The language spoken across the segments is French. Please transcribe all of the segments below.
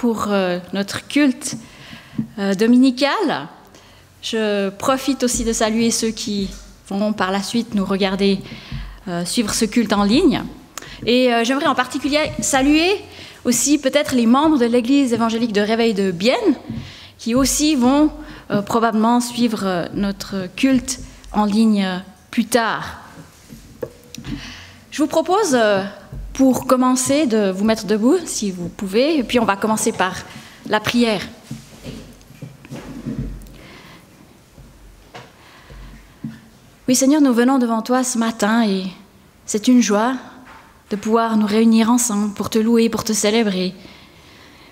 pour notre culte dominical. Je profite aussi de saluer ceux qui vont par la suite nous regarder suivre ce culte en ligne. Et j'aimerais en particulier saluer aussi peut-être les membres de l'Église évangélique de Réveil de Bienne qui aussi vont probablement suivre notre culte en ligne plus tard. Je vous propose, pour commencer, de vous mettre debout, si vous pouvez, et puis on va commencer par la prière. Oui, Seigneur, nous venons devant toi ce matin et c'est une joie de pouvoir nous réunir ensemble pour te louer, pour te célébrer,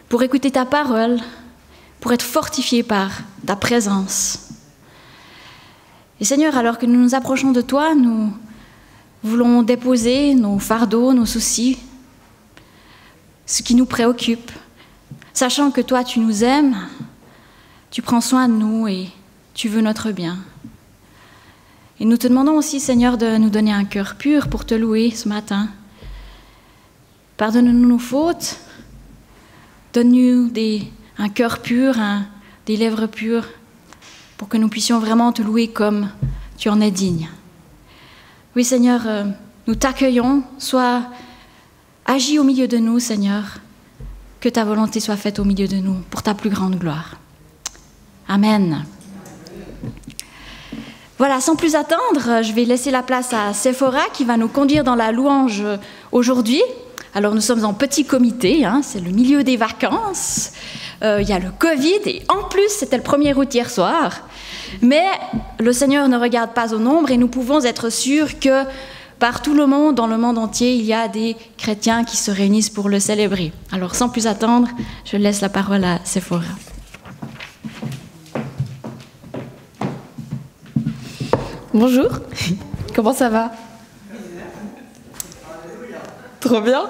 pour écouter ta parole, pour être fortifiés par ta présence. Et Seigneur, alors que nous nous approchons de toi, nous voulons déposer nos fardeaux, nos soucis, ce qui nous préoccupe, sachant que toi, tu nous aimes, tu prends soin de nous et tu veux notre bien. Et nous te demandons aussi, Seigneur, de nous donner un cœur pur pour te louer ce matin. Pardonne-nous nos fautes, donne-nous un cœur pur, des lèvres pures, pour que nous puissions vraiment te louer comme tu en es digne. Oui, Seigneur, nous t'accueillons, sois agis au milieu de nous, Seigneur, que ta volonté soit faite au milieu de nous, pour ta plus grande gloire. Amen. Voilà, sans plus attendre, je vais laisser la place à Sephora qui va nous conduire dans la louange aujourd'hui. Alors nous sommes en petit comité, c'est le milieu des vacances, il y a le Covid et en plus c'était le 1er août hier soir. Mais le Seigneur ne regarde pas au nombre et nous pouvons être sûrs que par tout le monde, dans le monde entier, il y a des chrétiens qui se réunissent pour le célébrer. Alors sans plus attendre, je laisse la parole à Sephora. Bonjour, comment ça va? Trop bien.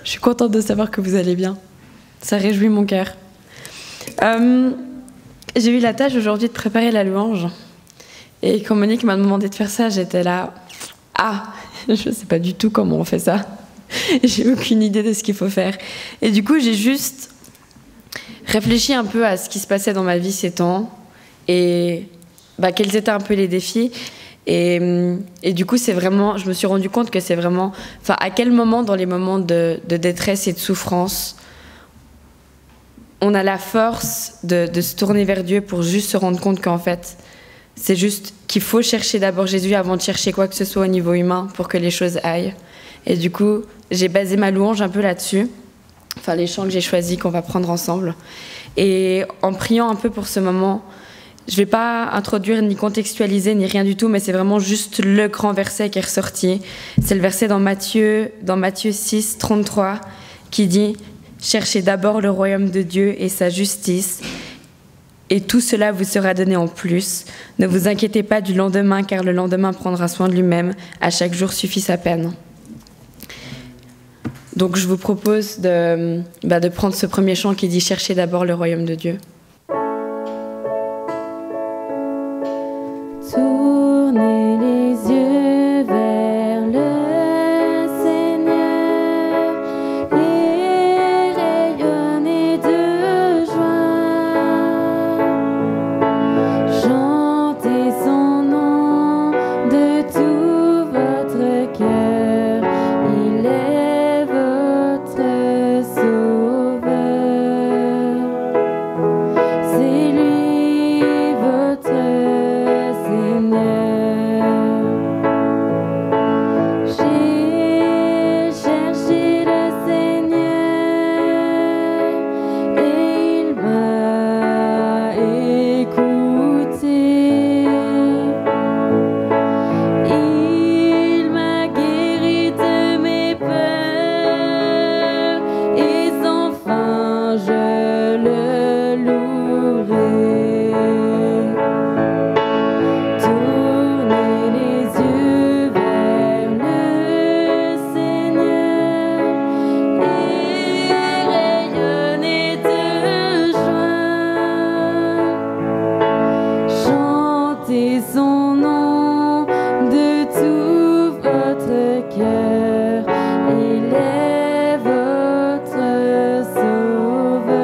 Je suis contente de savoir que vous allez bien. Ça réjouit mon cœur. J'ai eu la tâche aujourd'hui de préparer la louange. Et quand Monique m'a demandé de faire ça, j'étais là... Ah, je ne sais pas du tout comment on fait ça. J'ai aucune idée de ce qu'il faut faire. Et du coup, j'ai juste réfléchi un peu à ce qui se passait dans ma vie ces temps. Et quels étaient un peu les défis. Et du coup, c'est vraiment, je me suis rendu compte que c'est vraiment, à quel moment dans les moments de détresse et de souffrance, on a la force de se tourner vers Dieu pour juste se rendre compte qu'en fait, c'est juste qu'il faut chercher d'abord Jésus avant de chercher quoi que ce soit au niveau humain pour que les choses aillent. Et du coup, j'ai basé ma louange un peu là-dessus, les chants que j'ai choisis qu'on va prendre ensemble. Et en priant un peu pour ce moment, je ne vais pas introduire ni contextualiser ni rien du tout, mais c'est vraiment juste le grand verset qui est ressorti. C'est le verset dans Matthieu 6, 33, qui dit « Cherchez d'abord le royaume de Dieu et sa justice, et tout cela vous sera donné en plus. Ne vous inquiétez pas du lendemain, car le lendemain prendra soin de lui-même. À chaque jour suffit sa peine. » Donc je vous propose de prendre ce premier chant qui dit « Cherchez d'abord le royaume de Dieu ». Tournez les yeux vers le Seigneur et rayonnez de joie. Chantez son nom de tout votre cœur, il est votre sauveur. C'est lui votre j'ai cherché le Seigneur et il m'a écouté. Il m'a guéri de mes peurs et sans fin je le louerai. Tournez les yeux vers le Seigneur et rayonnez de joie. Chantez son nom de tout votre cœur, il est votre sauveur.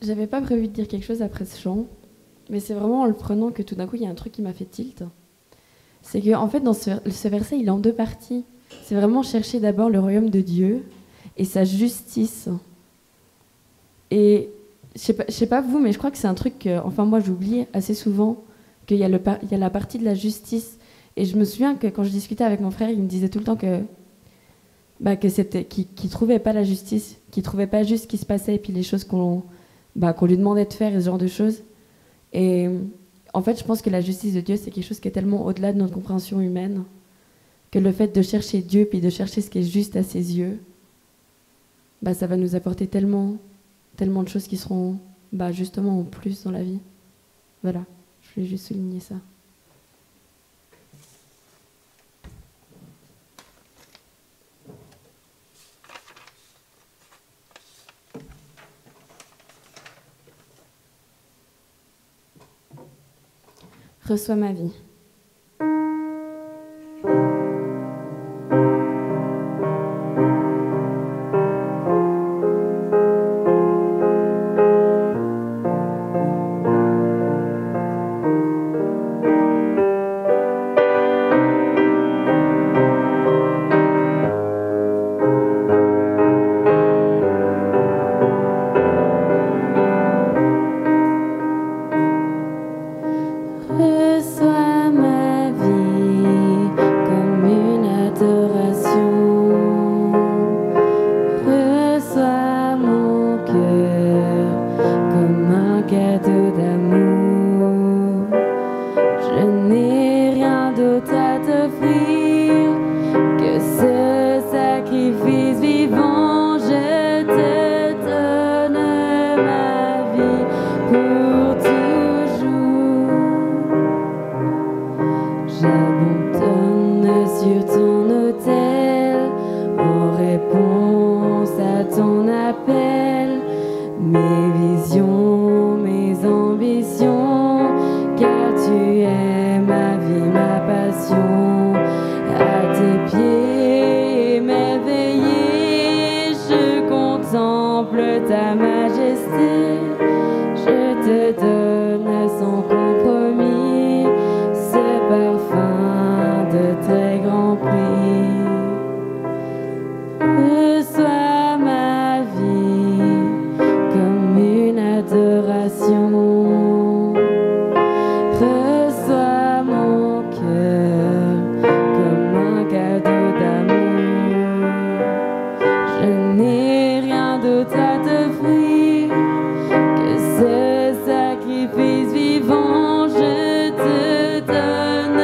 j'avais pas prévu de dire quelque chose après ce chant, mais c'est vraiment en le prenant que tout d'un coup, il y a un truc qui m'a fait tilt. C'est que, en fait, dans ce verset, il est en deux parties. C'est vraiment chercher d'abord le royaume de Dieu et sa justice. Et je sais pas vous, mais je crois que c'est un truc que, enfin, moi, j'oublie assez souvent qu'il y a la partie de la justice. Et je me souviens que quand je discutais avec mon frère, il me disait tout le temps que qu'il trouvait pas la justice, qu'il trouvait pas juste ce qui se passait et puis les choses qu'on lui demandait de faire et ce genre de choses. Et en fait, je pense que la justice de Dieu, c'est quelque chose qui est tellement au-delà de notre compréhension humaine que le fait de chercher Dieu puis de chercher ce qui est juste à ses yeux, ça va nous apporter tellement de choses qui seront justement en plus dans la vie. Voilà, je voulais juste souligner ça. Reçois ma vie. Reçois ma vie comme une adoration. Reçois mon cœur comme un cadeau d'amour. Je n'ai rien d'autre à t'offrir que ce sacrifice vivant. Je te donne ma vie pour toujours. J'abandonne sur ton autel en réponse à ton appel mes visions, mes ambitions, car tu es ma vie, ma passion. À tes pieds émerveillés, je contemple ta majesté. Je te donne sans compromis ce parfum de très grand prix. Reçois ma vie comme une adoration. Reçois mon cœur comme un cadeau d'amour. Je n'ai rien d'autre à t'offrir que ce sacrifice vivant. Je te donne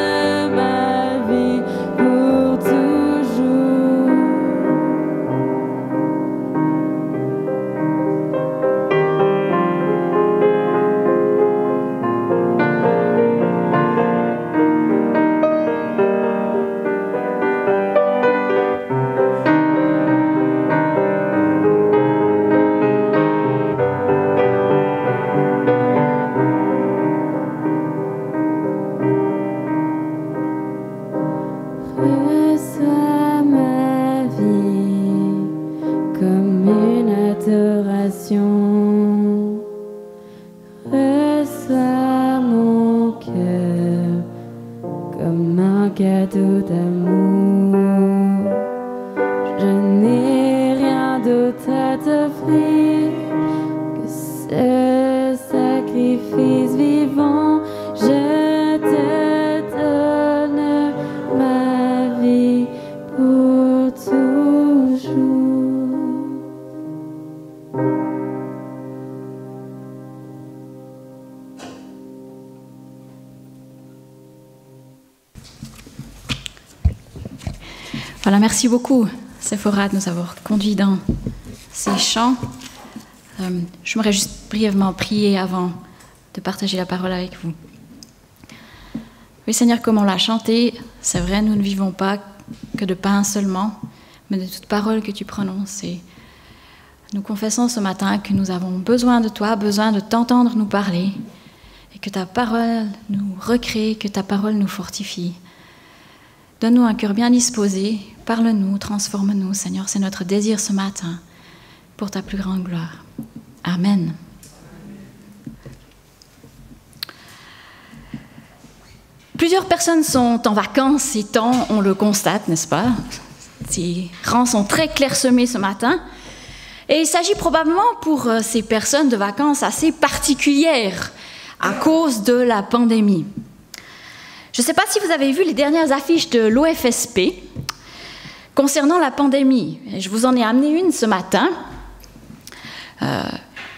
ma vie pour toujours. Reçois ma vie comme une adoration. Reçois mon cœur comme un cadeau d'amour. Je n'ai rien d'autre à t'offrir que ce sacrifice vivant. Je te donne ma vie pour toujours. Voilà, merci beaucoup, Sephora, de nous avoir conduits dans ces chants. J'aimerais juste brièvement prier avant de partager la parole avec vous. Oui, Seigneur, comme on l'a chanté, c'est vrai, nous ne vivons pas que de pain seulement, mais de toute parole que tu prononces. Et nous confessons ce matin que nous avons besoin de toi, besoin de t'entendre nous parler, et que ta parole nous recrée, que ta parole nous fortifie. Donne-nous un cœur bien disposé, parle-nous, transforme-nous, Seigneur, c'est notre désir ce matin, pour ta plus grande gloire. Amen. Plusieurs personnes sont en vacances ces temps, on le constate, n'est-ce pas? Ces rangs sont très clairsemés ce matin. Et il s'agit probablement pour ces personnes de vacances assez particulières à cause de la pandémie. Je ne sais pas si vous avez vu les dernières affiches de l'OFSP concernant la pandémie. Je vous en ai amené une ce matin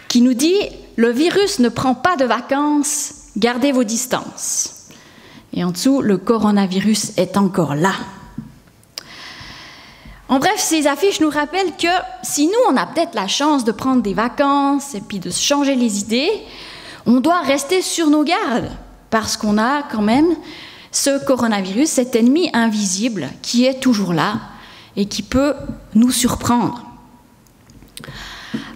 qui nous dit « Le virus ne prend pas de vacances, gardez vos distances ». Et en dessous, le coronavirus est encore là. En bref, ces affiches nous rappellent que si nous, on a peut-être la chance de prendre des vacances et puis de se changer les idées, on doit rester sur nos gardes parce qu'on a quand même ce coronavirus, cet ennemi invisible qui est toujours là et qui peut nous surprendre.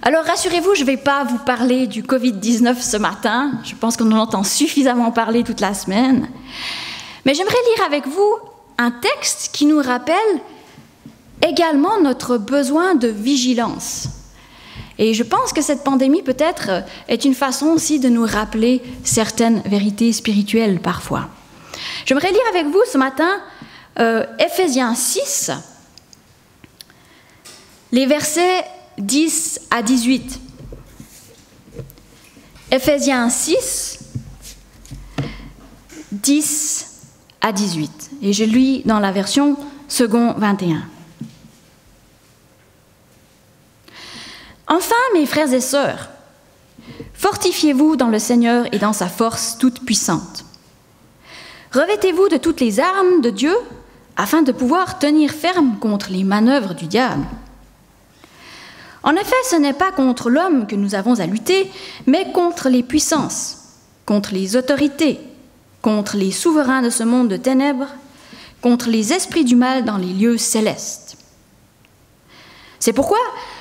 Alors rassurez-vous, je ne vais pas vous parler du Covid-19 ce matin, je pense qu'on en entend suffisamment parler toute la semaine, mais j'aimerais lire avec vous un texte qui nous rappelle également notre besoin de vigilance. Et je pense que cette pandémie peut-être est une façon aussi de nous rappeler certaines vérités spirituelles parfois. J'aimerais lire avec vous ce matin Ephésiens 6, les versets 10 à 18. Ephésiens 6, 10 à 18. Et je lis dans la version second 21. Enfin, mes frères et sœurs, fortifiez-vous dans le Seigneur et dans sa force toute puissante. Revêtez-vous de toutes les armes de Dieu afin de pouvoir tenir ferme contre les manœuvres du diable. En effet, ce n'est pas contre l'homme que nous avons à lutter, mais contre les puissances, contre les autorités, contre les souverains de ce monde de ténèbres, contre les esprits du mal dans les lieux célestes. C'est pourquoi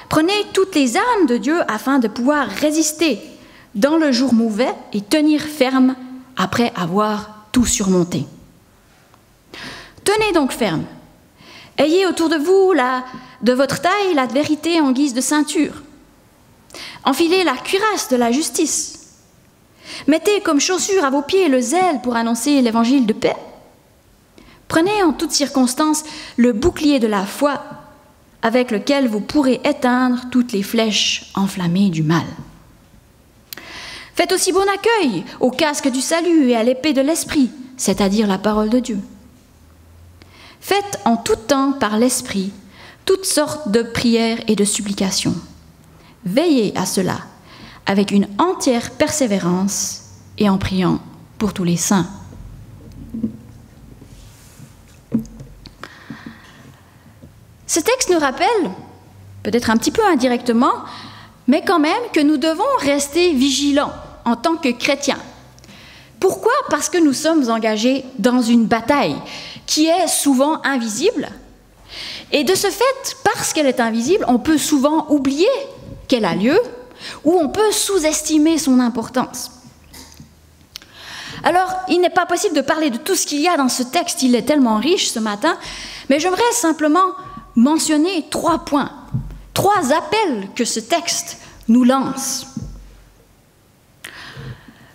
prenez toutes les armes de Dieu afin de pouvoir résister dans le jour mauvais et tenir ferme après avoir tout surmonté. Tenez donc ferme. Ayez autour de vous, de votre taille, la vérité en guise de ceinture. Enfilez la cuirasse de la justice. Mettez comme chaussure à vos pieds le zèle pour annoncer l'évangile de paix. Prenez en toutes circonstances le bouclier de la foi avec lequel vous pourrez éteindre toutes les flèches enflammées du mal. Faites aussi bon accueil au casque du salut et à l'épée de l'esprit, c'est-à-dire la parole de Dieu. Faites en tout temps par l'esprit toutes sortes de prières et de supplications. Veillez à cela avec une entière persévérance et en priant pour tous les saints. Ce texte nous rappelle, peut-être un petit peu indirectement, mais quand même que nous devons rester vigilants en tant que chrétiens. Pourquoi? Parce que nous sommes engagés dans une bataille qui est souvent invisible. Et de ce fait, parce qu'elle est invisible, on peut souvent oublier qu'elle a lieu ou on peut sous-estimer son importance. Alors, il n'est pas possible de parler de tout ce qu'il y a dans ce texte, il est tellement riche ce matin, mais j'aimerais simplement mentionner 3 points, 3 appels que ce texte nous lance.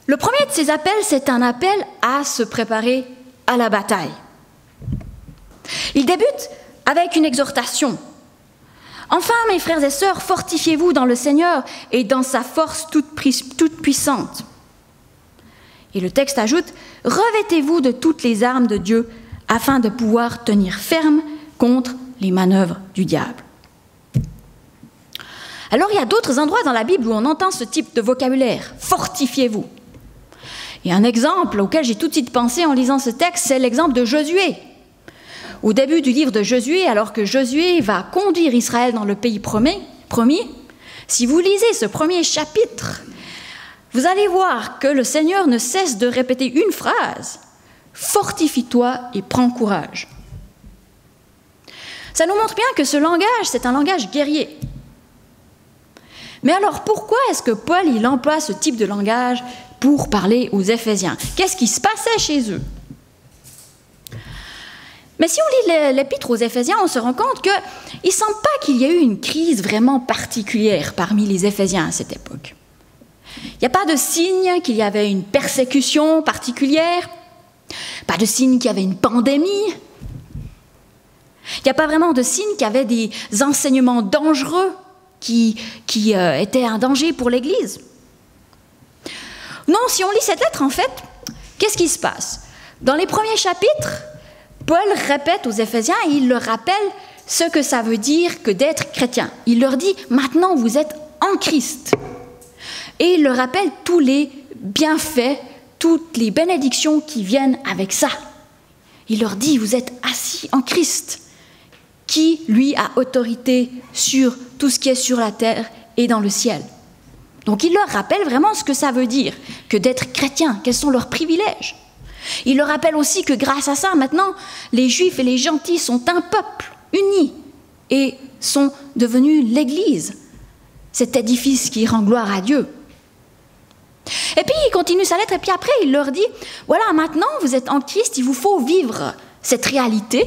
Le premier de ces appels, c'est un appel à se préparer à la bataille. Il débute avec une exhortation. Enfin, mes frères et sœurs, fortifiez-vous dans le Seigneur et dans sa force toute puissante. Et le texte ajoute, revêtez-vous de toutes les armes de Dieu afin de pouvoir tenir ferme contre les manœuvres du diable. Alors, il y a d'autres endroits dans la Bible où on entend ce type de vocabulaire, fortifiez-vous. Et un exemple auquel j'ai tout de suite pensé en lisant ce texte, c'est l'exemple de Josué. Au début du livre de Josué, alors que Josué va conduire Israël dans le pays promis, si vous lisez ce premier chapitre, vous allez voir que le Seigneur ne cesse de répéter une phrase, « Fortifie-toi et prends courage ». Ça nous montre bien que ce langage, c'est un langage guerrier. Mais alors pourquoi est-ce que Paul il emploie ce type de langage pour parler aux Éphésiens? Qu'est-ce qui se passait chez eux? Mais si on lit l'épître aux Éphésiens, on se rend compte qu'il ne semble pas qu'il y ait eu une crise vraiment particulière parmi les Éphésiens à cette époque. Il n'y a pas de signe qu'il y avait une persécution particulière. pas de signe qu'il y avait une pandémie. Il n'y a pas vraiment de signe qu'il y avait des enseignements dangereux qui étaient un danger pour l'Église. Non, si on lit cette lettre, en fait, qu'est-ce qui se passe? Dans les premiers chapitres, Paul répète aux Éphésiens et il leur rappelle ce que ça veut dire que d'être chrétien. Il leur dit, maintenant vous êtes en Christ. Et il leur rappelle tous les bienfaits, toutes les bénédictions qui viennent avec ça. Il leur dit, vous êtes assis en Christ, qui, lui, a autorité sur tout ce qui est sur la terre et dans le ciel. Donc il leur rappelle vraiment ce que ça veut dire, que d'être chrétien, quels sont leurs privilèges. Il leur rappelle aussi que grâce à ça, maintenant, les Juifs et les gentils sont un peuple uni et sont devenus l'Église, cet édifice qui rend gloire à Dieu. Et puis il continue sa lettre et puis après il leur dit, voilà, maintenant vous êtes en Christ, il vous faut vivre cette réalité.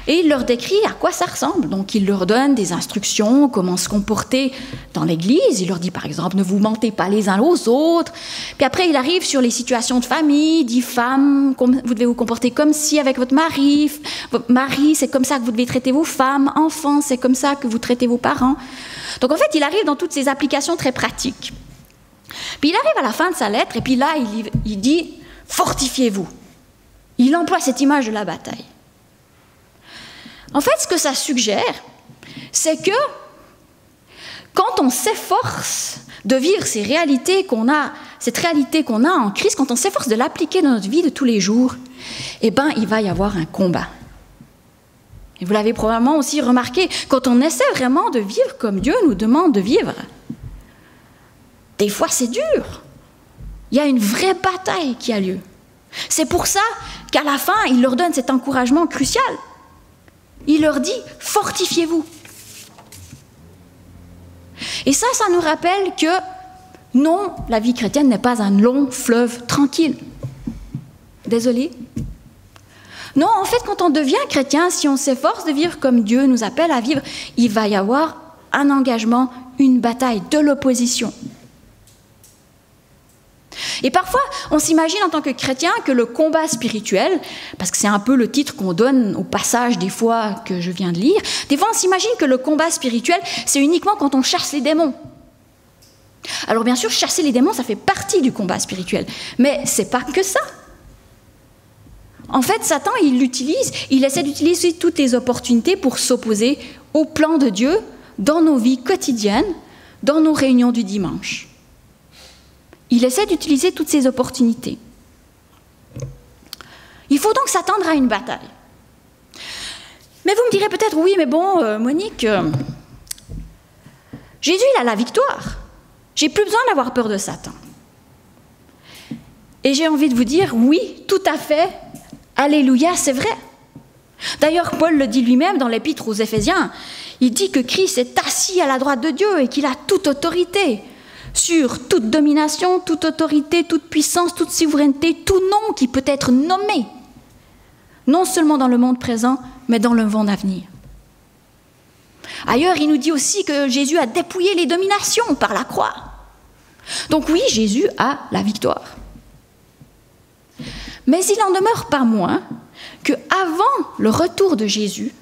Et il leur décrit à quoi ça ressemble. Donc il leur donne des instructions, comment se comporter dans l'Église. Il leur dit par exemple, ne vous mentez pas les uns aux autres. Puis après il arrive sur les situations de famille, dit femme, vous devez vous comporter comme si avec votre mari. Votre mari, c'est comme ça que vous devez traiter vos femmes. Enfants, c'est comme ça que vous traitez vos parents. Donc en fait il arrive dans toutes ces applications très pratiques. Puis il arrive à la fin de sa lettre et puis là il dit, fortifiez-vous. Il emploie cette image de la bataille. En fait, ce que ça suggère, c'est que quand on s'efforce de vivre cette réalité qu'on a en Christ, quand on s'efforce de l'appliquer dans notre vie de tous les jours, eh bien, il va y avoir un combat. Et vous l'avez probablement aussi remarqué, quand on essaie vraiment de vivre comme Dieu nous demande de vivre, des fois c'est dur. Il y a une vraie bataille qui a lieu. C'est pour ça qu'à la fin, il leur donne cet encouragement crucial. Il leur dit, fortifiez-vous. Et ça nous rappelle que non, la vie chrétienne n'est pas un long fleuve tranquille. Désolée. Non, en fait, quand on devient chrétien, si on s'efforce de vivre comme Dieu nous appelle à vivre, il va y avoir un engagement, une bataille, de l'opposition. Et parfois, on s'imagine en tant que chrétien que le combat spirituel, parce que c'est un peu le titre qu'on donne au passage des fois que je viens de lire, des fois on s'imagine que le combat spirituel, c'est uniquement quand on chasse les démons. Alors bien sûr, chasser les démons, ça fait partie du combat spirituel, mais c'est pas que ça. En fait, Satan, il essaie d'utiliser toutes les opportunités pour s'opposer au plan de Dieu dans nos vies quotidiennes, dans nos réunions du dimanche. Il essaie d'utiliser toutes ces opportunités. Il faut donc s'attendre à une bataille. Mais vous me direz peut-être, oui, mais bon, Monique, Jésus, il a la victoire. J'ai plus besoin d'avoir peur de Satan. Et j'ai envie de vous dire, oui, tout à fait, alléluia, c'est vrai. D'ailleurs, Paul le dit lui-même dans l'épître aux Éphésiens, il dit que Christ est assis à la droite de Dieu et qu'il a toute autorité sur toute domination, toute autorité, toute puissance, toute souveraineté, tout nom qui peut être nommé, non seulement dans le monde présent, mais dans le monde à venir. Ailleurs, il nous dit aussi que Jésus a dépouillé les dominations par la croix. Donc oui, Jésus a la victoire. Mais il n'en demeure pas moins qu'avant le retour de Jésus,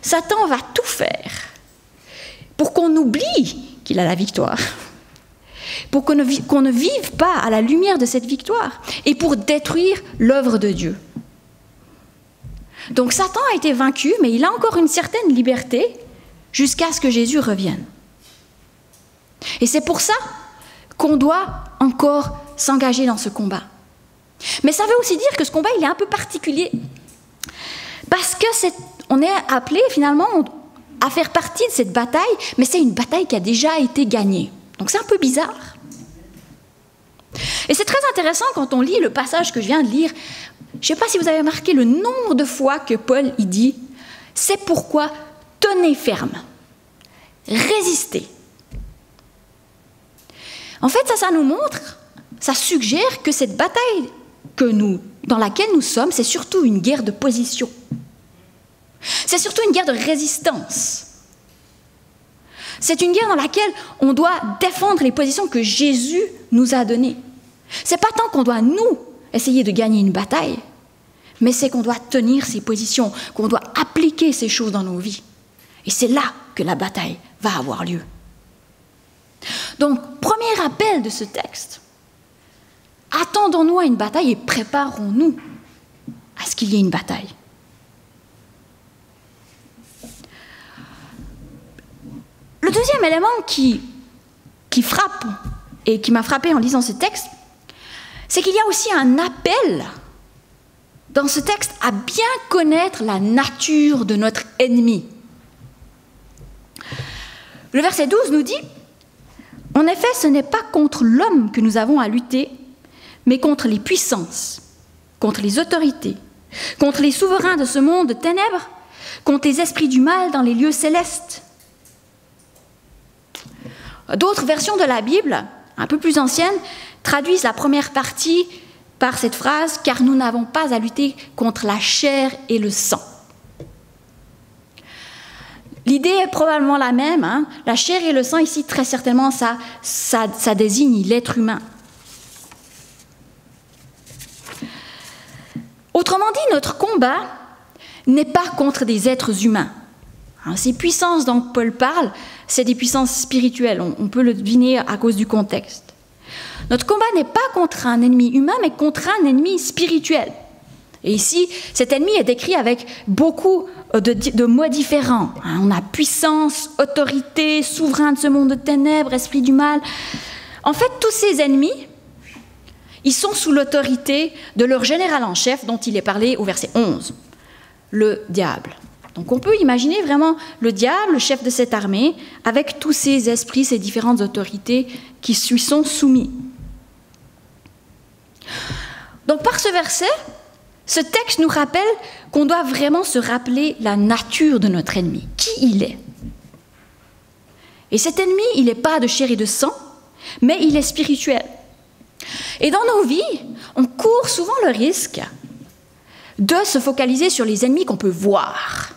Satan va tout faire pour qu'on oublie qu'il a la victoire, pour qu'on ne vive pas à la lumière de cette victoire et pour détruire l'œuvre de Dieu. Donc Satan a été vaincu, mais il a encore une certaine liberté jusqu'à ce que Jésus revienne. Et c'est pour ça qu'on doit encore s'engager dans ce combat. Mais ça veut aussi dire que ce combat, il est un peu particulier. Parce que on est appelé finalement à faire partie de cette bataille, mais c'est une bataille qui a déjà été gagnée. Donc c'est un peu bizarre. Et c'est très intéressant quand on lit le passage que je viens de lire. Je ne sais pas si vous avez remarqué le nombre de fois que Paul y dit « C'est pourquoi tenez ferme, résistez ». En fait, ça nous montre, ça suggère que cette bataille dans laquelle nous sommes, c'est surtout une guerre de position. C'est surtout une guerre de résistance. C'est une guerre dans laquelle on doit défendre les positions que Jésus nous a données. C'est pas tant qu'on doit, nous, essayer de gagner une bataille, mais c'est qu'on doit tenir ses positions, qu'on doit appliquer ces choses dans nos vies. Et c'est là que la bataille va avoir lieu. Donc, premier appel de ce texte, attendons-nous à une bataille et préparons-nous à ce qu'il y ait une bataille. Le deuxième élément qui frappe et qui m'a frappé en lisant ce texte, c'est qu'il y a aussi un appel dans ce texte à bien connaître la nature de notre ennemi. Le verset 12 nous dit « En effet, ce n'est pas contre l'homme que nous avons à lutter, mais contre les puissances, contre les autorités, contre les souverains de ce monde de ténèbres, contre les esprits du mal dans les lieux célestes. » D'autres versions de la Bible, un peu plus anciennes, traduisent la première partie par cette phrase « Car nous n'avons pas à lutter contre la chair et le sang ». L'idée est probablement la même. Hein. La chair et le sang, ici, très certainement, ça désigne l'être humain. Autrement dit, notre combat n'est pas contre des êtres humains. Hein, ces puissances dont Paul parle, c'est des puissances spirituelles. On peut le deviner à cause du contexte. Notre combat n'est pas contre un ennemi humain, mais contre un ennemi spirituel. Et ici, cet ennemi est décrit avec beaucoup de mots différents. On a puissance, autorité, souverain de ce monde de ténèbres, esprit du mal. En fait, tous ces ennemis, ils sont sous l'autorité de leur général en chef, dont il est parlé au verset 11, le diable. Donc on peut imaginer vraiment le diable, le chef de cette armée, avec tous ces esprits, ces différentes autorités qui lui sont soumis. Donc par ce verset, ce texte nous rappelle qu'on doit vraiment se rappeler la nature de notre ennemi, qui il est. Et cet ennemi, il n'est pas de chair et de sang, mais il est spirituel. Et dans nos vies, on court souvent le risque de se focaliser sur les ennemis qu'on peut voir,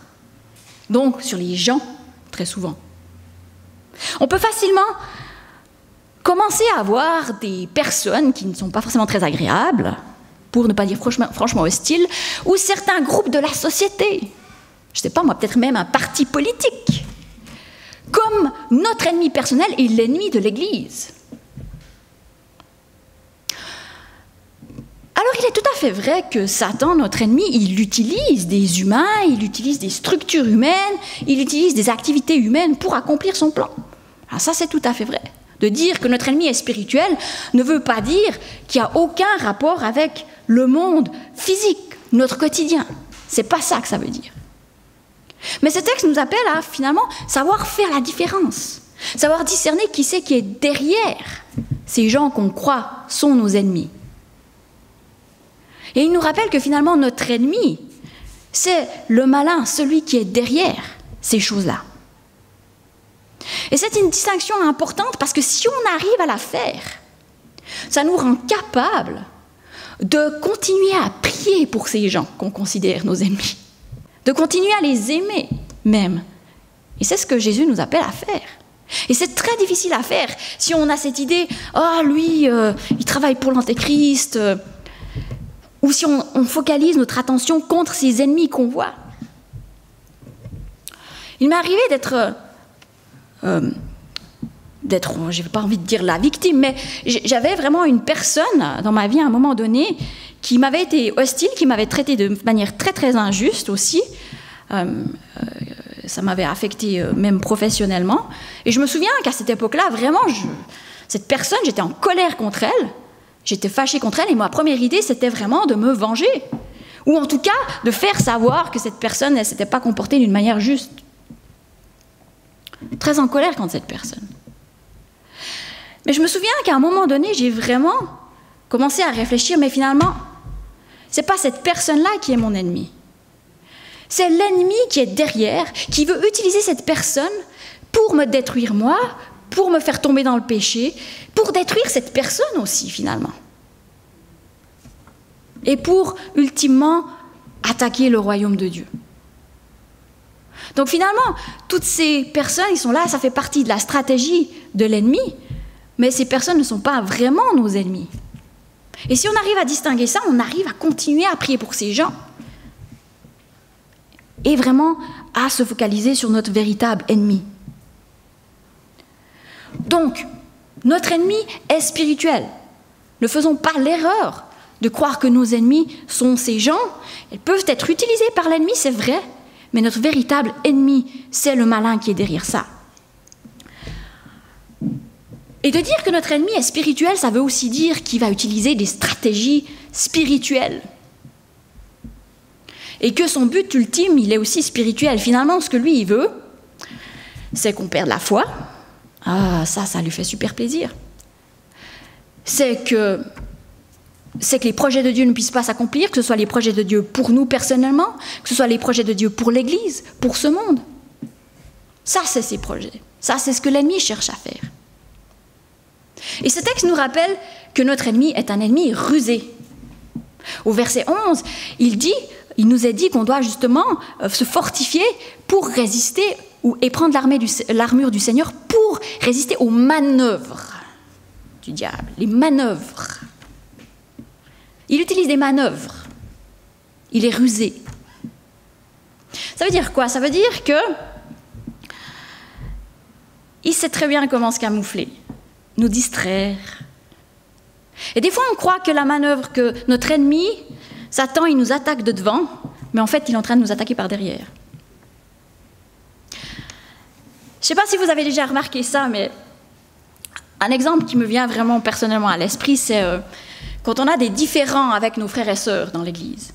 donc sur les gens, très souvent. On peut facilement commencer à voir des personnes qui ne sont pas forcément très agréables, pour ne pas dire franchement hostiles, ou certains groupes de la société, je ne sais pas moi, peut-être même un parti politique, comme notre ennemi personnel et l'ennemi de l'Église. Alors il est tout à fait vrai que Satan, notre ennemi, il utilise des humains, il utilise des structures humaines, il utilise des activités humaines pour accomplir son plan. Alors ça, c'est tout à fait vrai. De dire que notre ennemi est spirituel ne veut pas dire qu'il n'y a aucun rapport avec le monde physique, notre quotidien. C'est pas ça que ça veut dire. Mais ce texte nous appelle à finalement savoir faire la différence, savoir discerner qui c'est qui est derrière ces gens qu'on croit sont nos ennemis. Et il nous rappelle que finalement notre ennemi, c'est le malin, celui qui est derrière ces choses-là. Et c'est une distinction importante parce que si on arrive à la faire, ça nous rend capables de continuer à prier pour ces gens qu'on considère nos ennemis, de continuer à les aimer même. Et c'est ce que Jésus nous appelle à faire. Et c'est très difficile à faire si on a cette idée « Ah, lui, il travaille pour l'Antéchrist », ou si on focalise notre attention contre ces ennemis qu'on voit. Il m'est arrivé d'être, je n'ai pas envie de dire la victime, mais j'avais vraiment une personne dans ma vie à un moment donné qui m'avait été hostile, qui m'avait traité de manière très très injuste aussi. Ça m'avait affecté même professionnellement. Et je me souviens qu'à cette époque-là, vraiment, cette personne, j'étais en colère contre elle, j'étais fâchée contre elle, et ma première idée, c'était vraiment de me venger. Ou en tout cas, de faire savoir que cette personne ne s'était pas comportée d'une manière juste. Très en colère contre cette personne. Mais je me souviens qu'à un moment donné, j'ai vraiment commencé à réfléchir, mais finalement, c'est pas cette personne-là qui est mon ennemi. C'est l'ennemi qui est derrière, qui veut utiliser cette personne pour me détruire moi, pour me faire tomber dans le péché, pour détruire cette personne aussi, finalement. Et pour, ultimement, attaquer le royaume de Dieu. Donc finalement, toutes ces personnes, ils sont là, ça fait partie de la stratégie de l'ennemi, mais ces personnes ne sont pas vraiment nos ennemis. Et si on arrive à distinguer ça, on arrive à continuer à prier pour ces gens, et vraiment à se focaliser sur notre véritable ennemi. Donc, notre ennemi est spirituel. Ne faisons pas l'erreur de croire que nos ennemis sont ces gens. Ils peuvent être utilisés par l'ennemi, c'est vrai, mais notre véritable ennemi, c'est le malin qui est derrière ça. Et de dire que notre ennemi est spirituel, ça veut aussi dire qu'il va utiliser des stratégies spirituelles. Et que son but ultime, il est aussi spirituel. Finalement, ce que lui, il veut, c'est qu'on perde la foi. Ah, ça lui fait super plaisir. C'est que les projets de Dieu ne puissent pas s'accomplir, que ce soit les projets de Dieu pour nous personnellement, que ce soit les projets de Dieu pour l'Église, pour ce monde. Ça, c'est ses projets. Ça, c'est ce que l'ennemi cherche à faire. Et ce texte nous rappelle que notre ennemi est un ennemi rusé. Au verset 11, il nous est dit qu'on doit justement se fortifier pour résister et prendre l'armure du Seigneur pour résister aux manœuvres du diable, les manœuvres. Il utilise des manœuvres. Il est rusé. Ça veut dire quoi? Ça veut dire que il sait très bien comment se camoufler, nous distraire. Et des fois, on croit que la manœuvre, que notre ennemi, Satan, il nous attaque de devant, mais en fait, il est en train de nous attaquer par derrière. Je ne sais pas si vous avez déjà remarqué ça, mais un exemple qui me vient vraiment personnellement à l'esprit, c'est quand on a des différends avec nos frères et sœurs dans l'Église.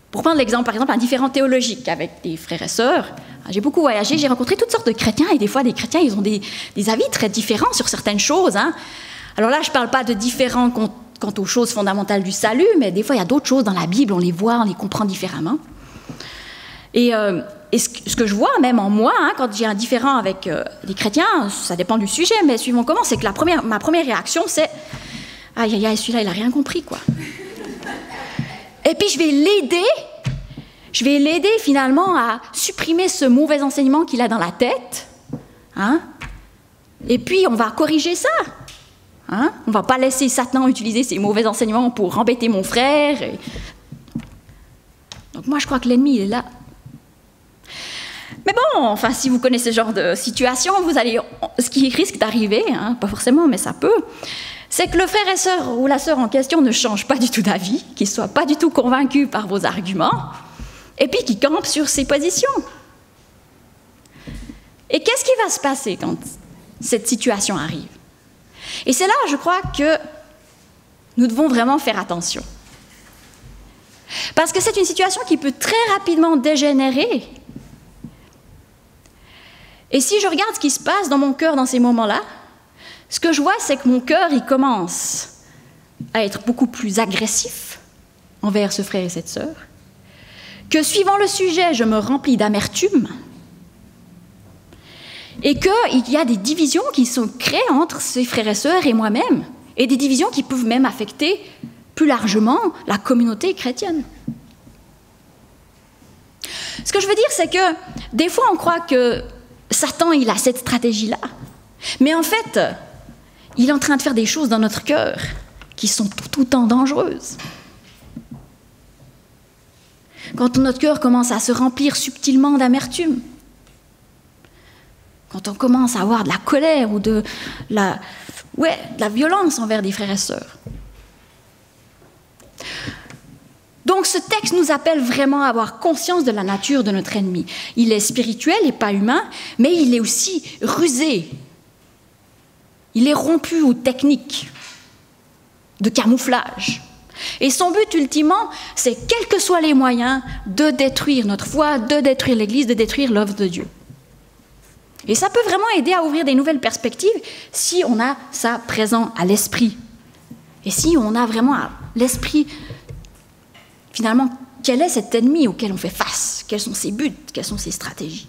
Pour prendre l'exemple, par exemple, un différend théologique avec des frères et sœurs, j'ai beaucoup voyagé, j'ai rencontré toutes sortes de chrétiens, et des fois, des chrétiens, ils ont des avis très différents sur certaines choses. Hein. Alors là, je ne parle pas de différents quant aux choses fondamentales du salut, mais des fois, il y a d'autres choses dans la Bible, on les voit, on les comprend différemment. Et ce que je vois, même en moi, hein, quand j'ai un différend avec des chrétiens, ça dépend du sujet, mais suivant comment, c'est que ma première réaction, c'est « Aïe, aïe, aïe, celui-là, il n'a rien compris, quoi. » Et puis, je vais l'aider finalement à supprimer ce mauvais enseignement qu'il a dans la tête. Hein? Et puis, on va corriger ça. Hein? On ne va pas laisser Satan utiliser ces mauvais enseignements pour embêter mon frère. Donc moi, je crois que l'ennemi, il est là. Mais bon, enfin, si vous connaissez ce genre de situation, ce qui risque d'arriver, hein, pas forcément, mais ça peut, c'est que le frère et sœur ou la sœur en question ne change pas du tout d'avis, qu'il ne soit pas du tout convaincu par vos arguments, et puis qu'il campe sur ses positions. Et qu'est-ce qui va se passer quand cette situation arrive? Et c'est là, je crois, que nous devons vraiment faire attention. Parce que c'est une situation qui peut très rapidement dégénérer. Et si je regarde ce qui se passe dans mon cœur dans ces moments-là, ce que je vois, c'est que mon cœur, il commence à être beaucoup plus agressif envers ce frère et cette sœur, que suivant le sujet, je me remplis d'amertume, et qu'il y a des divisions qui sont créées entre ces frères et sœurs et moi-même, et des divisions qui peuvent même affecter plus largement la communauté chrétienne. Ce que je veux dire, c'est que des fois, on croit que Satan, il a cette stratégie-là, mais en fait, il est en train de faire des choses dans notre cœur qui sont tout autant dangereuses. Quand notre cœur commence à se remplir subtilement d'amertume, quand on commence à avoir de la colère ou de la violence envers des frères et sœurs. Donc ce texte nous appelle vraiment à avoir conscience de la nature de notre ennemi. Il est spirituel et pas humain, mais il est aussi rusé. Il est rompu aux techniques de camouflage. Et son but ultimement, c'est, quels que soient les moyens, de détruire notre foi, de détruire l'Église, de détruire l'œuvre de Dieu. Et ça peut vraiment aider à ouvrir des nouvelles perspectives si on a ça présent à l'esprit. Et si on a vraiment à l'esprit, finalement, quel est cet ennemi auquel on fait face? Quels sont ses buts? Quelles sont ses stratégies?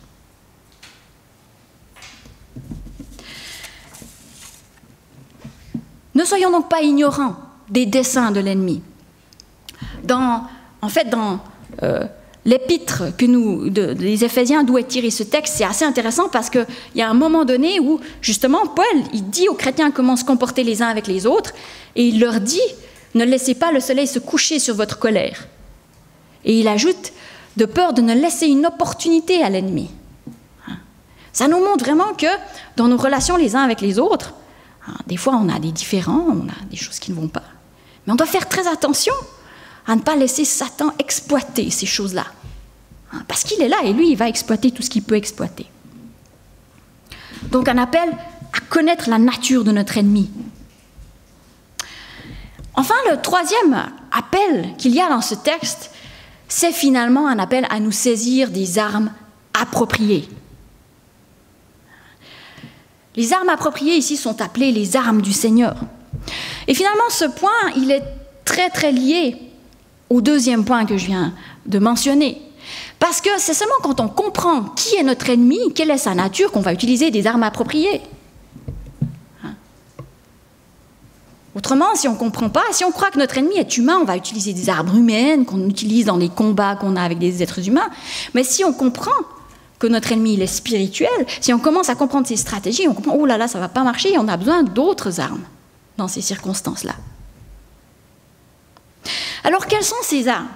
Ne soyons donc pas ignorants des desseins de l'ennemi. Dans l'épître des Éphésiens, d'où est tiré ce texte, c'est assez intéressant parce qu'il y a un moment donné où, justement, Paul, il dit aux chrétiens comment se comporter les uns avec les autres, et il leur dit, ne laissez pas le soleil se coucher sur votre colère. Et il ajoute, de peur de ne laisser une opportunité à l'ennemi. Ça nous montre vraiment que dans nos relations les uns avec les autres, des fois on a des différends, on a des choses qui ne vont pas. Mais on doit faire très attention à ne pas laisser Satan exploiter ces choses-là. Parce qu'il est là et lui, il va exploiter tout ce qu'il peut exploiter. Donc un appel à connaître la nature de notre ennemi. Enfin, le troisième appel qu'il y a dans ce texte, c'est finalement un appel à nous saisir des armes appropriées. Les armes appropriées ici sont appelées les armes du Seigneur. Et finalement, ce point, il est très très lié au deuxième point que je viens de mentionner. Parce que c'est seulement quand on comprend qui est notre ennemi, quelle est sa nature, qu'on va utiliser des armes appropriées. Autrement, si on ne comprend pas, si on croit que notre ennemi est humain, on va utiliser des armes humaines qu'on utilise dans les combats qu'on a avec des êtres humains. Mais si on comprend que notre ennemi il est spirituel, si on commence à comprendre ses stratégies, on comprend, oh là là, ça ne va pas marcher, on a besoin d'autres armes dans ces circonstances-là. Alors, quelles sont ces armes?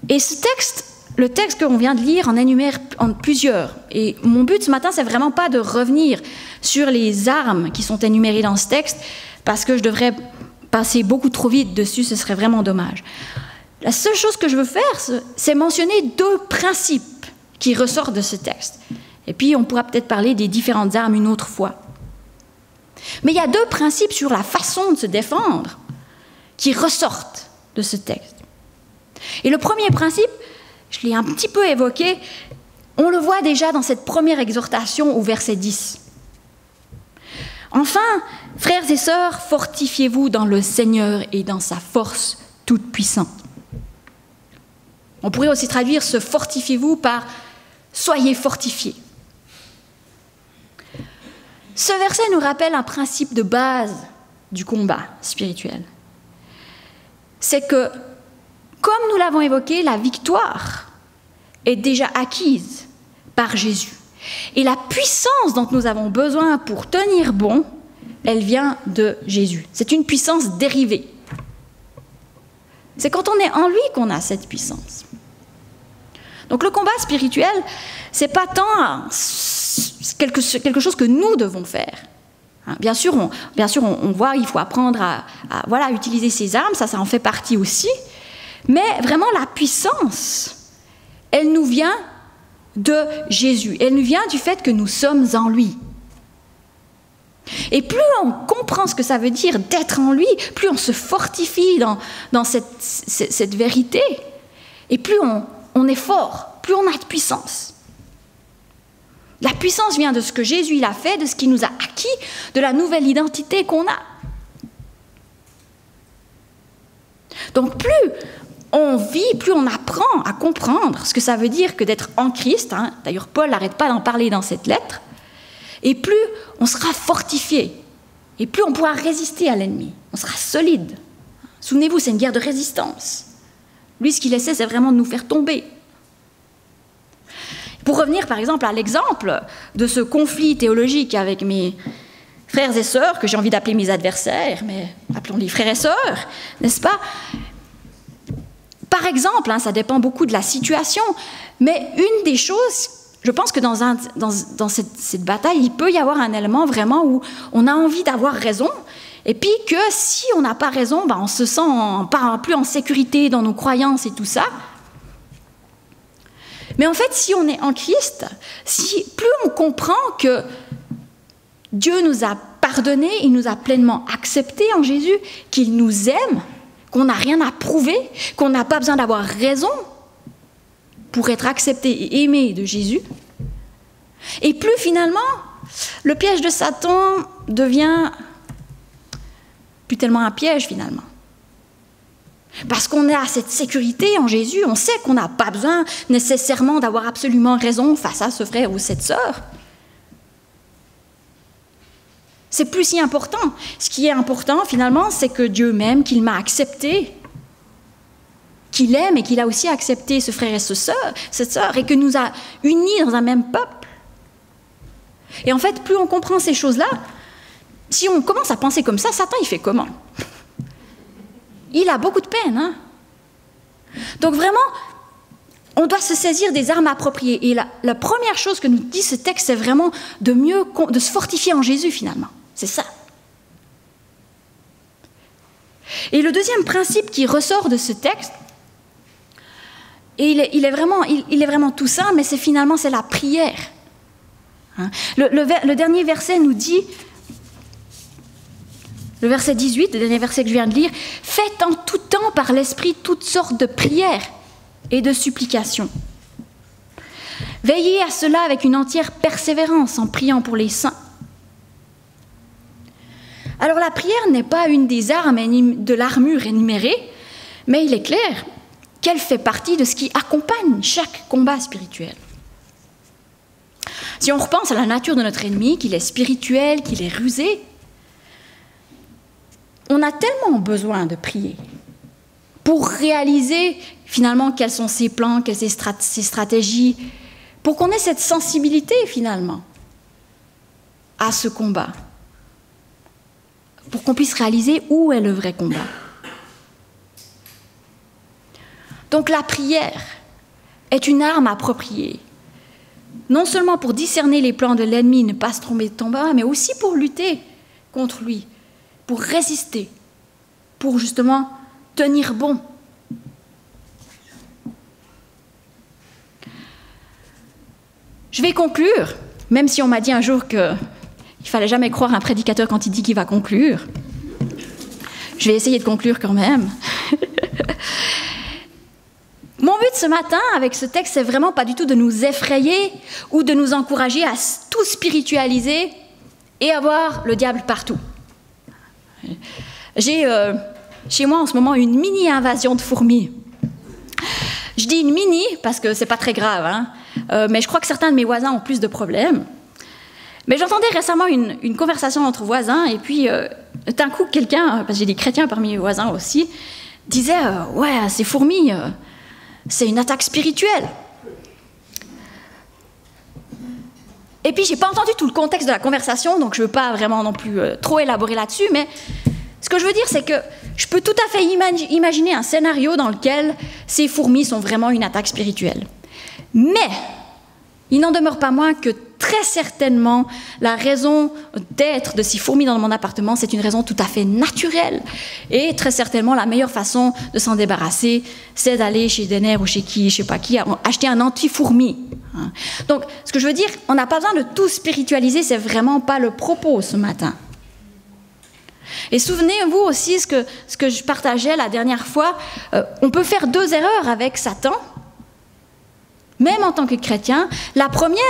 Et ce texte, le texte qu'on vient de lire en énumère en plusieurs. Et mon but ce matin, c'est vraiment pas de revenir sur les armes qui sont énumérées dans ce texte, parce que je devrais passer beaucoup trop vite dessus, ce serait vraiment dommage. La seule chose que je veux faire, c'est mentionner deux principes qui ressortent de ce texte. Et puis, on pourra peut-être parler des différentes armes une autre fois. Mais il y a deux principes sur la façon de se défendre qui ressortent de ce texte. Et le premier principe, je l'ai un petit peu évoqué, on le voit déjà dans cette première exhortation au verset 10. Enfin, frères et sœurs, fortifiez-vous dans le Seigneur et dans sa force toute puissante. On pourrait aussi traduire ce fortifiez-vous par soyez fortifiés. Ce verset nous rappelle un principe de base du combat spirituel. C'est que, comme nous l'avons évoqué, la victoire est déjà acquise par Jésus. Et la puissance dont nous avons besoin pour tenir bon, elle vient de Jésus. C'est une puissance dérivée. C'est quand on est en lui qu'on a cette puissance. Donc le combat spirituel, c'est pas tant quelque chose que nous devons faire. Bien sûr, on voit, il faut apprendre à utiliser ses armes, ça en fait partie aussi. Mais vraiment, la puissance, elle nous vient de Jésus. Elle nous vient du fait que nous sommes en lui. Et plus on comprend ce que ça veut dire d'être en lui, plus on se fortifie dans cette vérité, et plus on est fort, plus on a de puissance. La puissance vient de ce que Jésus a fait, de ce qu'il nous a acquis, de la nouvelle identité qu'on a. Donc plus on vit, plus on apprend à comprendre ce que ça veut dire que d'être en Christ. D'ailleurs, Paul n'arrête pas d'en parler dans cette lettre. Et plus on sera fortifié, et plus on pourra résister à l'ennemi. On sera solide. Souvenez-vous, c'est une guerre de résistance. Lui, ce qu'il essaie, c'est vraiment de nous faire tomber. Pour revenir, par exemple, à l'exemple de ce conflit théologique avec mes frères et sœurs, que j'ai envie d'appeler mes adversaires, mais appelons-les frères et sœurs, n'est-ce pas? Par exemple, ça dépend beaucoup de la situation, mais une des choses, je pense que dans cette bataille, il peut y avoir un élément vraiment où on a envie d'avoir raison, et puis que si on n'a pas raison, on se sent pas plus en sécurité dans nos croyances et tout ça. Mais en fait, si on est en Christ, plus on comprend que Dieu nous a pardonné, il nous a pleinement acceptés en Jésus, qu'il nous aime, qu'on n'a rien à prouver, qu'on n'a pas besoin d'avoir raison pour être accepté et aimé de Jésus. Et plus finalement, le piège de Satan devient plus tellement un piège finalement. Parce qu'on a cette sécurité en Jésus, on sait qu'on n'a pas besoin nécessairement d'avoir absolument raison face à ce frère ou cette sœur. C'est plus si important. Ce qui est important finalement, c'est que Dieu m'aime, qu'il m'a accepté, qu'il aime et qu'il a aussi accepté ce frère et cette sœur, et que nous a unis dans un même peuple. Et en fait, plus on comprend ces choses-là, si on commence à penser comme ça, Satan, il fait comment ? Il a beaucoup de peine. Donc vraiment, on doit se saisir des armes appropriées. Et la première chose que nous dit ce texte, c'est vraiment de se fortifier en Jésus, finalement. C'est ça. Et le deuxième principe qui ressort de ce texte, et il est vraiment tout simple, mais c'est la prière. Hein? Le dernier verset nous dit, le verset 18, le dernier verset que je viens de lire, « Faites en tout temps par l'Esprit toutes sortes de prières et de supplications. Veillez à cela avec une entière persévérance en priant pour les saints. » Alors la prière n'est pas une des armes de l'armure énumérée, mais il est clair qu'elle fait partie de ce qui accompagne chaque combat spirituel. Si on repense à la nature de notre ennemi, qu'il est spirituel, qu'il est rusé, on a tellement besoin de prier pour réaliser finalement quels sont ses plans, quelles sont ses stratégies, pour qu'on ait cette sensibilité finalement à ce combat, pour qu'on puisse réaliser où est le vrai combat. Donc la prière est une arme appropriée, non seulement pour discerner les plans de l'ennemi, ne pas se tromper de combat, mais aussi pour lutter contre lui, pour résister, pour justement tenir bon. Je vais conclure, même si on m'a dit un jour qu'il ne fallait jamais croire un prédicateur quand il dit qu'il va conclure. Je vais essayer de conclure quand même. Mon but ce matin avec ce texte, c'est vraiment pas du tout de nous effrayer ou de nous encourager à tout spiritualiser et avoir le diable partout. J'ai chez moi en ce moment une mini-invasion de fourmis. Je dis une mini parce que c'est pas très grave, hein, mais je crois que certains de mes voisins ont plus de problèmes. Mais j'entendais récemment une conversation entre voisins et puis d'un coup quelqu'un, parce que j'ai des chrétiens parmi mes voisins aussi, disait « Ouais, ces fourmis, c'est une attaque spirituelle. » Et puis, je n'ai pas entendu tout le contexte de la conversation, donc je ne veux pas vraiment non plus trop élaborer là-dessus, mais ce que je veux dire, c'est que je peux tout à fait imaginer un scénario dans lequel ces fourmis sont vraiment une attaque spirituelle. Mais il n'en demeure pas moins que très certainement, la raison d'être de ces fourmis dans mon appartement, c'est une raison tout à fait naturelle. Et très certainement, la meilleure façon de s'en débarrasser, c'est d'aller chez Denner ou chez qui, je ne sais pas qui, acheter un anti-fourmi. Donc, ce que je veux dire, on n'a pas besoin de tout spiritualiser, c'est vraiment pas le propos ce matin. Et souvenez-vous aussi ce que je partageais la dernière fois, on peut faire deux erreurs avec Satan, même en tant que chrétien. La première,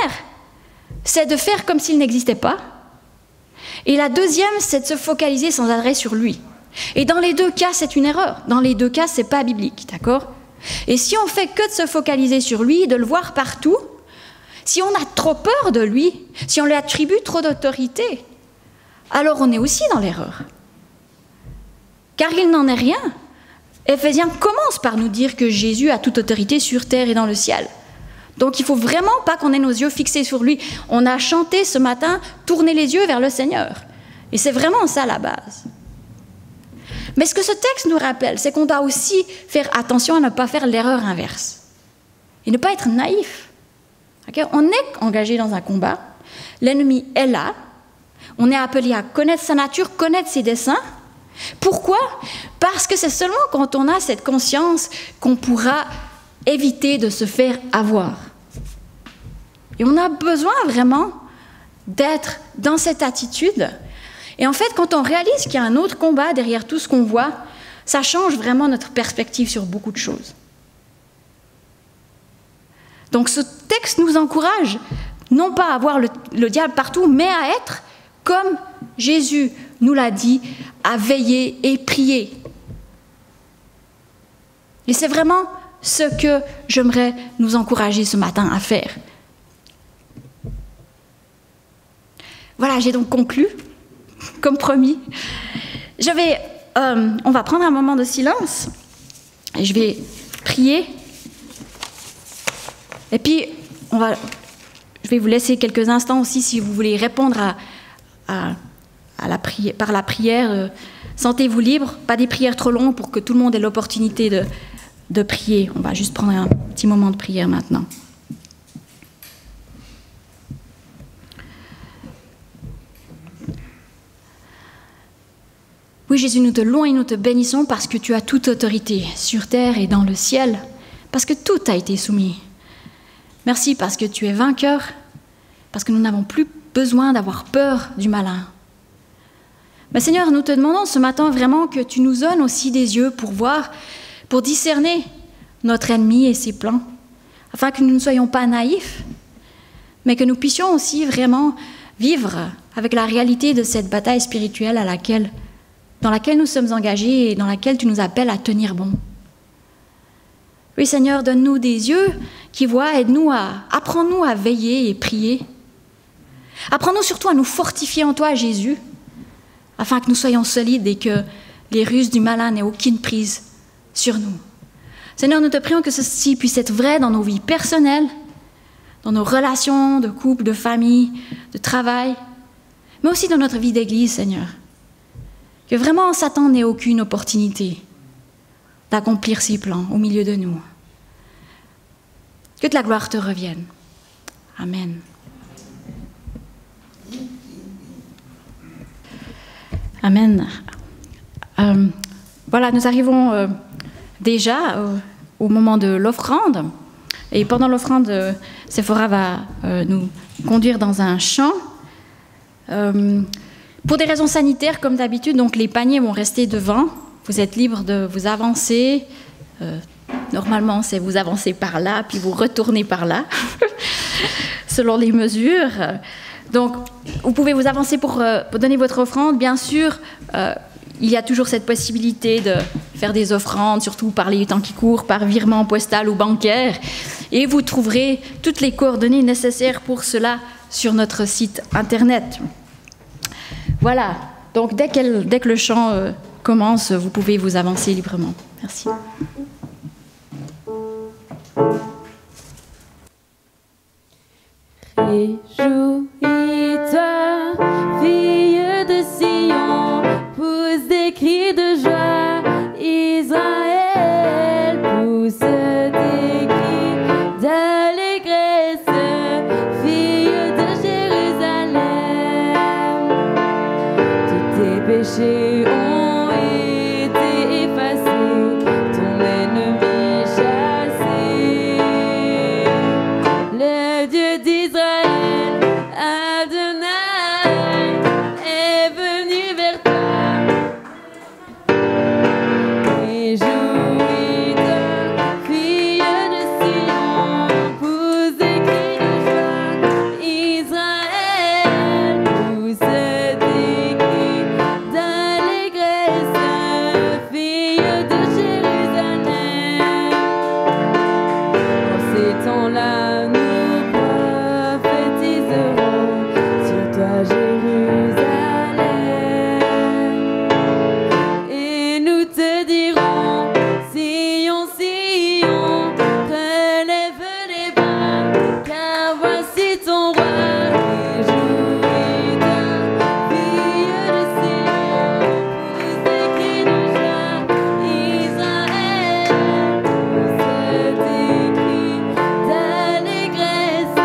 c'est de faire comme s'il n'existait pas. Et la deuxième, c'est de se focaliser sans arrêt sur lui. Et dans les deux cas, c'est une erreur. Dans les deux cas, c'est pas biblique, d'accord ? Et si on fait que de se focaliser sur lui, de le voir partout, si on a trop peur de lui, si on lui attribue trop d'autorité, alors on est aussi dans l'erreur. Car il n'en est rien. Éphésiens commence par nous dire que Jésus a toute autorité sur terre et dans le ciel. Donc il ne faut vraiment pas qu'on ait nos yeux fixés sur lui. On a chanté ce matin « Tournez les yeux vers le Seigneur ». Et c'est vraiment ça la base. Mais ce que ce texte nous rappelle, c'est qu'on doit aussi faire attention à ne pas faire l'erreur inverse. Et ne pas être naïf. Okay? On est engagé dans un combat. L'ennemi est là. On est appelé à connaître sa nature, connaître ses desseins. Pourquoi ? Parce que c'est seulement quand on a cette conscience qu'on pourra éviter de se faire avoir. Et on a besoin vraiment d'être dans cette attitude. Et en fait, quand on réalise qu'il y a un autre combat derrière tout ce qu'on voit, ça change vraiment notre perspective sur beaucoup de choses. Donc ce texte nous encourage, non pas à voir le diable partout, mais à être, comme Jésus nous l'a dit, à veiller et prier. Et c'est vraiment ce que j'aimerais nous encourager ce matin à faire. Voilà, j'ai donc conclu, comme promis. On va prendre un moment de silence et je vais prier. Et puis, je vais vous laisser quelques instants aussi si vous voulez répondre par la prière. Sentez-vous libre, pas des prières trop longues pour que tout le monde ait l'opportunité de prier. On va juste prendre un petit moment de prière maintenant. Oui, Jésus, nous te louons et nous te bénissons parce que tu as toute autorité sur terre et dans le ciel, parce que tout a été soumis. Merci parce que tu es vainqueur, parce que nous n'avons plus besoin d'avoir peur du malin. Mais Seigneur, nous te demandons ce matin vraiment que tu nous donnes aussi des yeux pour voir, pour discerner notre ennemi et ses plans, afin que nous ne soyons pas naïfs, mais que nous puissions aussi vraiment vivre avec la réalité de cette bataille spirituelle dans laquelle nous sommes engagés et dans laquelle tu nous appelles à tenir bon. Oui, Seigneur, donne-nous des yeux qui voient, apprends-nous à veiller et prier. Apprends-nous surtout à nous fortifier en toi, Jésus, afin que nous soyons solides et que les ruses du malin n'aient aucune prise sur nous. Seigneur, nous te prions que ceci puisse être vrai dans nos vies personnelles, dans nos relations de couple, de famille, de travail, mais aussi dans notre vie d'église, Seigneur. Que vraiment Satan n'ait aucune opportunité d'accomplir ses plans au milieu de nous. Que de la gloire te revienne. Amen. Amen. Voilà, nous arrivons déjà au moment de l'offrande. Et pendant l'offrande, Séphora va nous conduire dans un champ. Pour des raisons sanitaires, comme d'habitude, donc les paniers vont rester devant. Vous êtes libre de vous avancer. Normalement, c'est vous avancez par là, puis vous retournez par là, selon les mesures. Donc, vous pouvez vous avancer pour donner votre offrande. Bien sûr, il y a toujours cette possibilité de faire des offrandes, surtout par les temps qui courent, par virement postal ou bancaire. Et vous trouverez toutes les coordonnées nécessaires pour cela sur notre site Internet. Voilà, donc dès que le chant commence, vous pouvez vous avancer librement. Merci. Réjouis-toi, fille de Sion, pousse des cris de joie, Israël, pousse des cris d'allégresse, fille de Jérusalem. Tous tes péchés ont été effacés, ton ennemi chassé. Le Dieu d'Israël, Adonai, est venu vers toi. Réjouis-toi, fille de Sion, pousse des cris de joie, Israël, pousse des cris d'allégresse, fille de Jérusalem. En ces temps-là, nous prophétiserons sur toi, Jérusalem. Et nous te dirons, Sion, Sion, relève les bras, car voici ton roi. Réjouis-toi, fille de Sion, pousse des cris de joie, Israël, pousse des cris d'allégresse,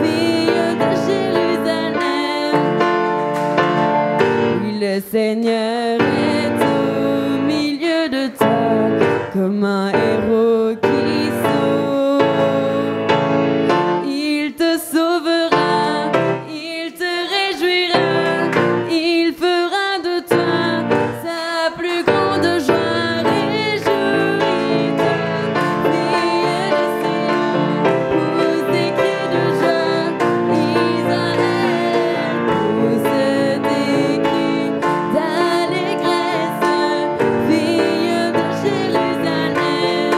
fille de Jérusalem. Oui, le Seigneur est au milieu de toi, comme un héros qui sauve. Il te sauvera, il te réjouira, il fera de toi sa plus grande joie. Réjouis-toi, fille de Sion, pousse des cris de joie, Israël, pousse des cris d'allégresse, fille de Jérusalem,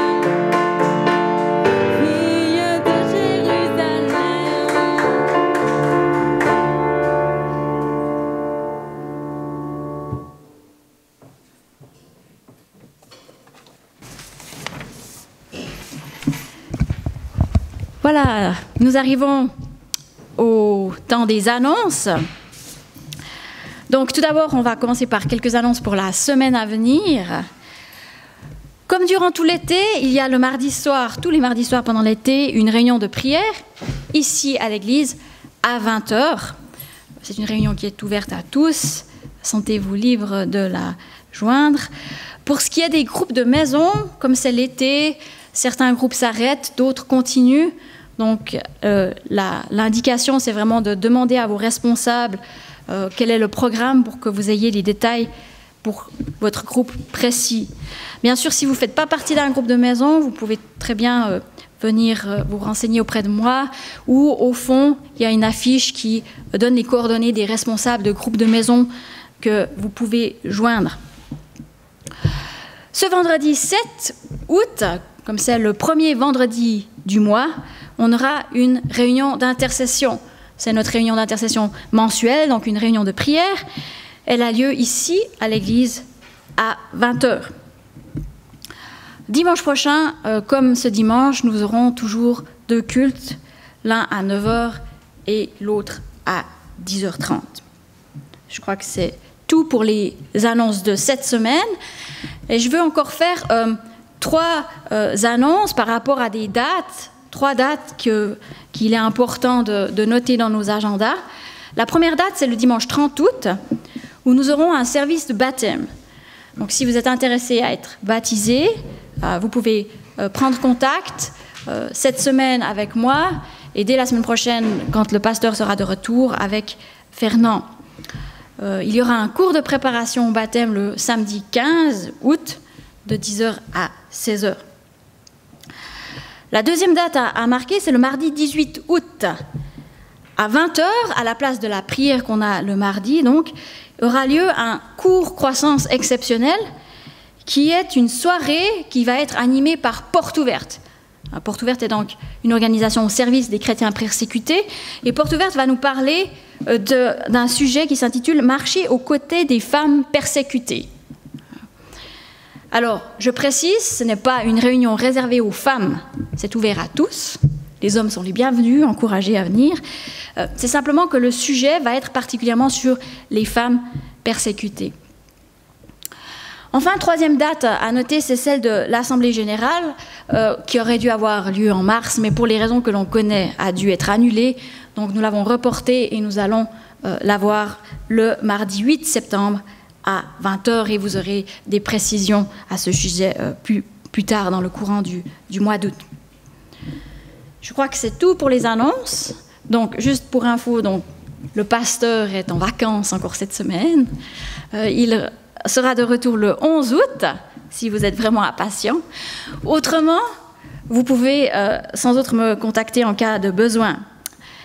fille de Jérusalem. Voilà, nous arrivons au temps des annonces. Donc tout d'abord, on va commencer par quelques annonces pour la semaine à venir. Comme durant tout l'été, il y a le mardi soir, tous les mardis soirs pendant l'été, une réunion de prière, ici à l'église, à 20 h. C'est une réunion qui est ouverte à tous. Sentez-vous libre de la joindre. Pour ce qui est des groupes de maison, comme c'est l'été, certains groupes s'arrêtent, d'autres continuent. Donc l'indication, c'est vraiment de demander à vos responsables quel est le programme pour que vous ayez les détails pour votre groupe précis. Bien sûr, si vous ne faites pas partie d'un groupe de maison, vous pouvez très bien venir vous renseigner auprès de moi, ou au fond, il y a une affiche qui donne les coordonnées des responsables de groupes de maison que vous pouvez joindre. Ce vendredi 7 août, comme c'est le premier vendredi du mois, on aura une réunion d'intercession. C'est notre réunion d'intercession mensuelle, donc une réunion de prière. Elle a lieu ici, à l'église, à 20 h. Dimanche prochain, comme ce dimanche, nous aurons toujours 2 cultes, l'un à 9 h et l'autre à 10h30. Je crois que c'est tout pour les annonces de cette semaine. Et je veux encore faire 3 annonces par rapport à des dates, 3 dates qu'il est important de noter dans nos agendas. La première date, c'est le dimanche 30 août, où nous aurons un service de baptême. Donc si vous êtes intéressé à être baptisé, vous pouvez prendre contact cette semaine avec moi et dès la semaine prochaine, quand le pasteur sera de retour, avec Fernand. Il y aura un cours de préparation au baptême le samedi 15 août de 10 h à 16 h. La deuxième date à marquer, c'est le mardi 18 août. À 20 h, à la place de la prière qu'on a le mardi, donc, aura lieu un cours croissance exceptionnelle qui est une soirée qui va être animée par Porte Ouverte. Porte Ouverte est donc une organisation au service des chrétiens persécutés. Et Porte Ouverte va nous parler d'un sujet qui s'intitule « Marcher aux côtés des femmes persécutées ». Alors, je précise, ce n'est pas une réunion réservée aux femmes, c'est ouvert à tous. Les hommes sont les bienvenus, encouragés à venir. C'est simplement que le sujet va être particulièrement sur les femmes persécutées. Enfin, troisième date à noter, c'est celle de l'Assemblée générale, qui aurait dû avoir lieu en mars, mais pour les raisons que l'on connaît, a dû être annulée. Donc nous l'avons reportée et nous allons l'avoir le mardi 8 septembre à 20 h, et vous aurez des précisions à ce sujet plus tard dans le courant du mois d'août. Je crois que c'est tout pour les annonces. Donc, juste pour info, donc, le pasteur est en vacances encore cette semaine. Il sera de retour le 11 août, si vous êtes vraiment impatient. Autrement, vous pouvez sans autre me contacter en cas de besoin.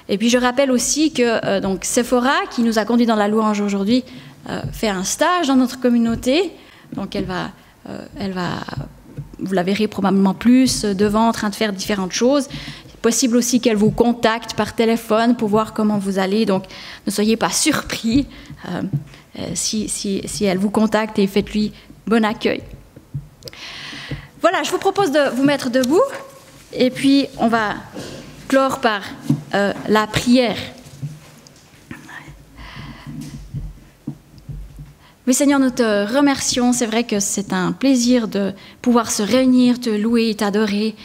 Et puis, je rappelle aussi que donc, Sephora, qui nous a conduits dans la louange aujourd'hui, fait un stage dans notre communauté. Donc, elle va, vous la verrez probablement plus devant, en train de faire différentes choses. Possible aussi qu'elle vous contacte par téléphone pour voir comment vous allez. Donc, ne soyez pas surpris si elle vous contacte, et faites-lui bon accueil. Voilà, je vous propose de vous mettre debout et puis on va clore par la prière. Oui, Seigneur, nous te remercions. C'est vrai que c'est un plaisir de pouvoir se réunir, te louer et t'adorer.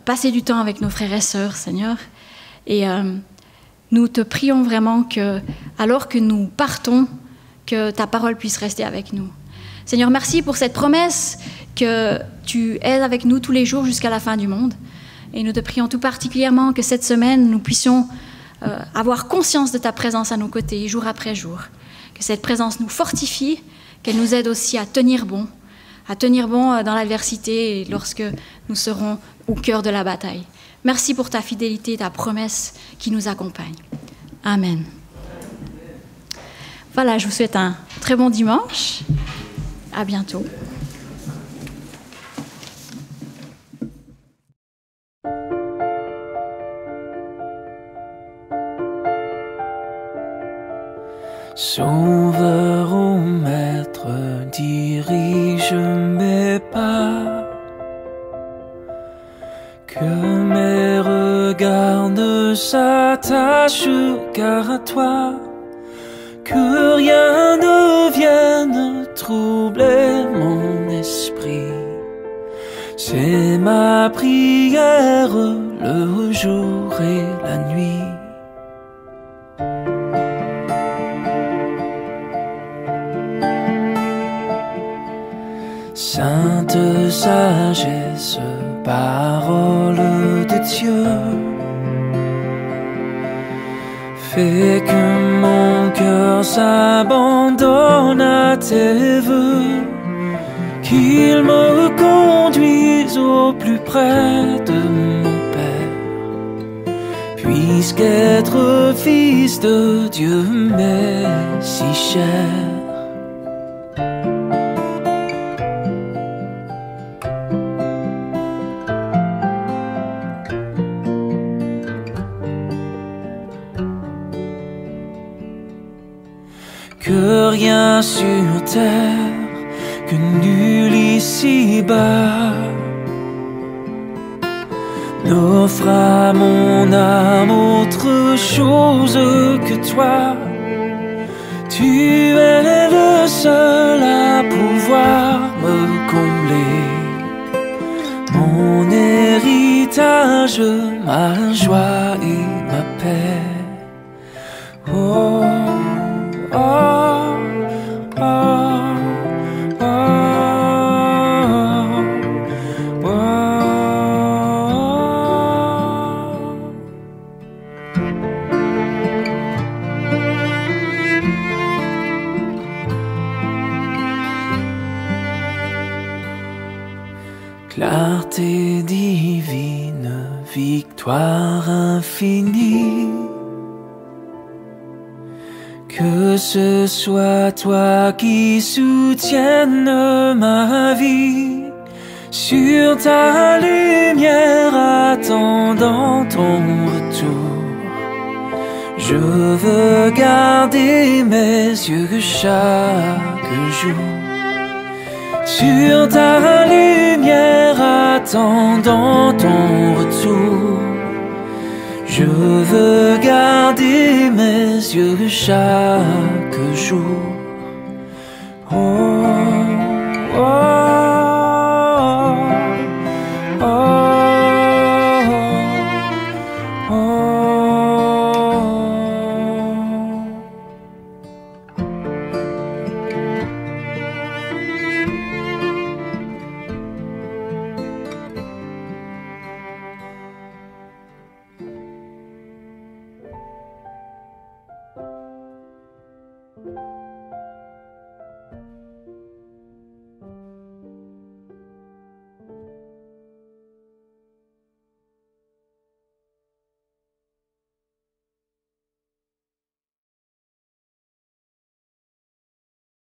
Passer du temps avec nos frères et sœurs, Seigneur. Et nous te prions vraiment que, alors que nous partons, que ta parole puisse rester avec nous. Seigneur, merci pour cette promesse que tu es avec nous tous les jours jusqu'à la fin du monde. Et nous te prions tout particulièrement que cette semaine, nous puissions avoir conscience de ta présence à nos côtés, jour après jour. Que cette présence nous fortifie, qu'elle nous aide aussi à tenir bon dans l'adversité et lorsque nous serons au cœur de la bataille. Merci pour ta fidélité et ta promesse qui nous accompagne. Amen. Voilà, je vous souhaite un très bon dimanche. À bientôt. Sauveur ô maître, dirige mes pas, que mes regards ne s'attachent qu'à toi, que rien ne vienne troubler mon esprit, C'est ma prière le jour et la nuit. Sainte sagesse, parole de Dieu, fais que mon cœur s'abandonne à tes vœux, qu'il me conduise au plus près de mon Père, puisqu'être fils de Dieu m'est si cher. Que rien sur terre, que nul ici-bas n'offre à mon âme autre chose que toi. Tu es le seul à pouvoir me combler, mon héritage, ma joie et ma paix. Oh, oh, oh, oh, oh, oh. Clarté divine, victoire infinie. Que ce soit toi qui soutiennes ma vie, sur ta lumière attendant ton retour. Je veux garder mes yeux chaque jour sur ta lumière attendant ton retour. Je veux garder mes yeux chaque jour. Oh.